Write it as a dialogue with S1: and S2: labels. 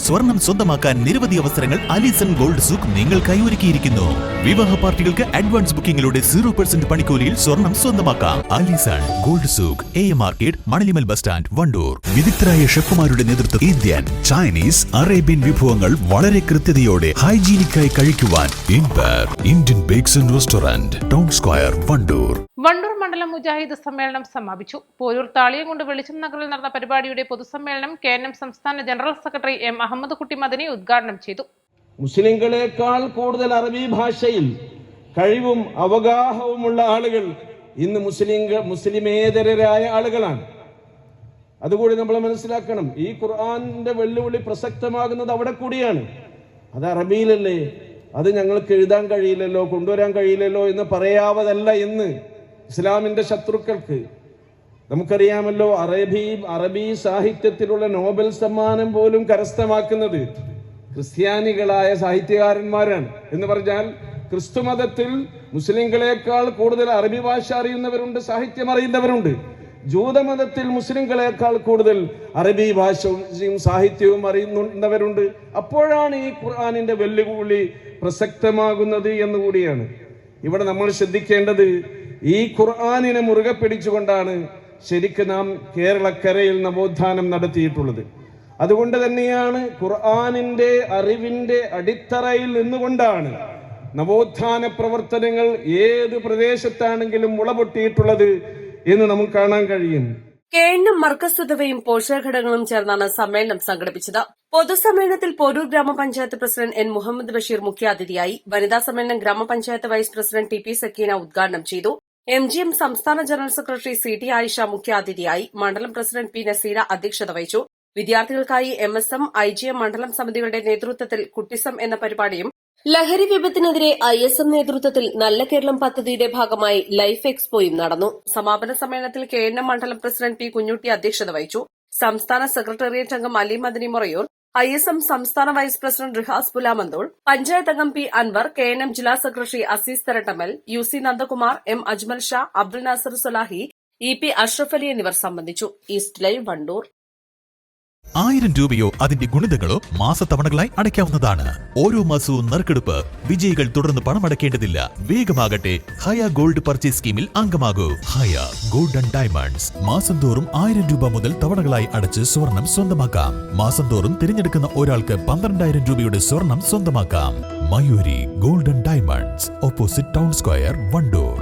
S1: സ്വർണം സ്വന്തമാക്കാൻ നിരവധി അവസരങ്ങൾ അലിസൺ ഗോൾഡ് സൂക്ക് നിങ്ങൾക്കായി ഒരുക്കിയിരിക്കുന്നു. വിവാഹ പാർട്ടികൾക്ക് അഡ്വാൻസ് ബുക്കിംഗിലൂടെ 0% പണിക്കൂലിയിൽ സ്വർണം സ്വന്തമാക്കാം. Alison Gold Souk, AM market, Manalimal bus stand, Wandoor. വിദഗ്ധരായ ഷെഫുമാരുടെ നേതൃത്വത്തിൽ ഇന്ത്യൻ, ചൈനീസ്, അറേബ്യൻ വിഭവങ്ങൾ വളരെ കൃത്യതയോടെ ഹൈജീനിക്കായി കഴിക്കുവാൻ Indian bakes and restaurant, town square, Wandoor.
S2: Wandoor മണ്ഡലം മുജാഹിദ് സമ്മേളനം സമാപിച്ചു. പോരൂർ താളിയംകുണ്ട് വെളിച്ചം നഗറിൽ നടന്ന പരിപാടിയുടെ പൊതുസമ്മേളനം KNM സംസ്ഥാന ജനറൽ സെക്രട്ടറി M. അഹമ്മദ് കുട്ടി മദനി ഉദ്ഘാടനം ചെയ്തു.
S3: മുസ്ലിങ്ങളെക്കാൾ കൂടുതൽ അറബി ഭാഷയിൽ കഴിവും അവഗാഹവുമുള്ള ആളുകൾ ഇന്ന് മുസ്ലിമേതരരായ ആളുകളാണ്. അതുകൂടി നമ്മൾ മനസ്സിലാക്കണം. ഈ ഖുർആന്റെ വെല്ലുവിളി പ്രസക്തമാകുന്നത് അവിടെ കൂടിയാണ്. അത് അറബിയിലല്ലേ, അത് ഞങ്ങൾക്ക് എഴുതാൻ കഴിയില്ലല്ലോ, കൊണ്ടുവരാൻ കഴിയില്ലല്ലോ എന്ന് പറയാവതല്ല എന്ന് ഇസ്ലാമിന്റെ ശത്രുക്കൾക്ക്. നമുക്കറിയാമല്ലോ, അറബി സാഹിത്യത്തിലുള്ള നോബൽ സമ്മാനം പോലും കരസ്ഥമാക്കുന്നത് ക്രിസ്ത്യാനികളായ സാഹിത്യകാരന്മാരാണ്. എന്ന് പറഞ്ഞാൽ ക്രിസ്തുമതത്തിൽ മുസ്ലിങ്ങളെക്കാൾ കൂടുതൽ അറബി ഭാഷ അറിയുന്നവരുണ്ട്, സാഹിത്യം അറിയുന്നവരുണ്ട്. ജൂതമതത്തിൽ മുസ്ലിങ്ങളെക്കാൾ കൂടുതൽ അറബി ഭാഷയും സാഹിത്യവും അറിയുന്നവരുണ്ട്. അപ്പോഴാണ് ഈ ഖുർആനിന്റെ വെല്ലുവിളി പ്രസക്തമാകുന്നത് എന്നുകൂടിയാണ് ഇവിടെ നമ്മൾ ശ്രദ്ധിക്കേണ്ടത്. ഈ ഖുർആനിനെ മുറുകെ പിടിച്ചുകൊണ്ടാണ് ശരിക്കും നാം കേരളക്കരയിൽ നവോത്ഥാനം നടത്തിയിട്ടുള്ളത്. അതുകൊണ്ട് തന്നെയാണ് ഖുർആനിന്റെ അറിവിന്റെ അടിത്തറയിൽ നിന്നുകൊണ്ടാണ് നവോത്ഥാന പ്രവർത്തനങ്ങൾ ഏത് പ്രദേശത്താണെങ്കിലും മുളപൊട്ടിയിട്ടുള്ളത് എന്ന് നമുക്ക് കാണാൻ കഴിയും.
S4: KNM മർക്കസ് ഉദവയും പോഷകഘടകങ്ങളും ചേർന്നാണ് സമ്മേളനം സംഘടിപ്പിച്ചത്. പൊതുസമ്മേളനത്തിൽ പോരൂർ ഗ്രാമപഞ്ചായത്ത് പ്രസിഡന്റ് N. മുഹമ്മദ് ബഷീർ മുഖ്യാതിഥിയായി. വനിതാ സമ്മേളനം ഗ്രാമപഞ്ചായത്ത് വൈസ് പ്രസിഡന്റ് TP സക്കീന ഉദ്ഘാടനം ചെയ്തു. MGM സംസ്ഥാന ജനറൽ സെക്രട്ടറി CT ആയിഷ മുഖ്യാതിഥിയായി. മണ്ഡലം പ്രസിഡന്റ് P. നസീര അധ്യക്ഷത വഹിച്ചു. വിദ്യാർത്ഥികൾക്കായി MSM, IGM മണ്ഡലം സമിതികളുടെ നേതൃത്വത്തിൽ കുട്ടിസം എന്ന പരിപാടിയും, ലഹരി വിപത്തിനെതിരെ ISM നേതൃത്വത്തിൽ നല്ല കേരളം പദ്ധതിയുടെ ഭാഗമായി ലൈഫ് എക്സ്പോയും നടന്നു. സമാപന സമ്മേളനത്തിൽ KNM മണ്ഡലം പ്രസിഡന്റ് P. കുഞ്ഞുട്ടി അധ്യക്ഷത വഹിച്ചു. സംസ്ഥാന സെക്രട്ടേറിയറ്റ് അംഗം അലി മദനി മൊറയൂർ, ISM സംസ്ഥാന വൈസ് പ്രസിഡന്റ് റിഹാസ് പുലാമന്തോൾ, പഞ്ചായത്ത് അംഗം P. അൻവർ, KNM ജില്ലാ secretary Azeez Tharattamal, UC Nandakumar, M. Ajmal Shah, Abdul Nasar Sulahi, EP. Ashraf Ali എന്നിവർ സംബന്ധിച്ചു. East live, Wandoor.
S1: 1000 രൂപയോ അതിന്റെ ഗുണിതങ്ങളോ മാസത്തവണകളായി അടയ്ക്കാവുന്നതാണ്. ഓരോ മാസവും നറുക്കെടുപ്പ്. വിജയികൾ തുടർന്ന് പണമടയ്ക്കേണ്ടതില്ല. വേഗമാകട്ടെ, ഹയ ഗോൾഡ് പർച്ചേസ് സ്കീമിൽ അംഗമാകൂ. ഹയ ഗോൾഡ് ആൻഡ് ഡയമണ്ട്സ്. മാസം തോറും 1000 രൂപ മുതൽ തവണകളായി അടച്ച് സ്വർണം സ്വന്തമാക്കാം. മാസം തോറും തിരഞ്ഞെടുക്കുന്ന ഒരാൾക്ക് 12000 രൂപയുടെ സ്വർണം സ്വന്തമാക്കാം. Mayuri gold and diamonds, opposite town square, Wandoor.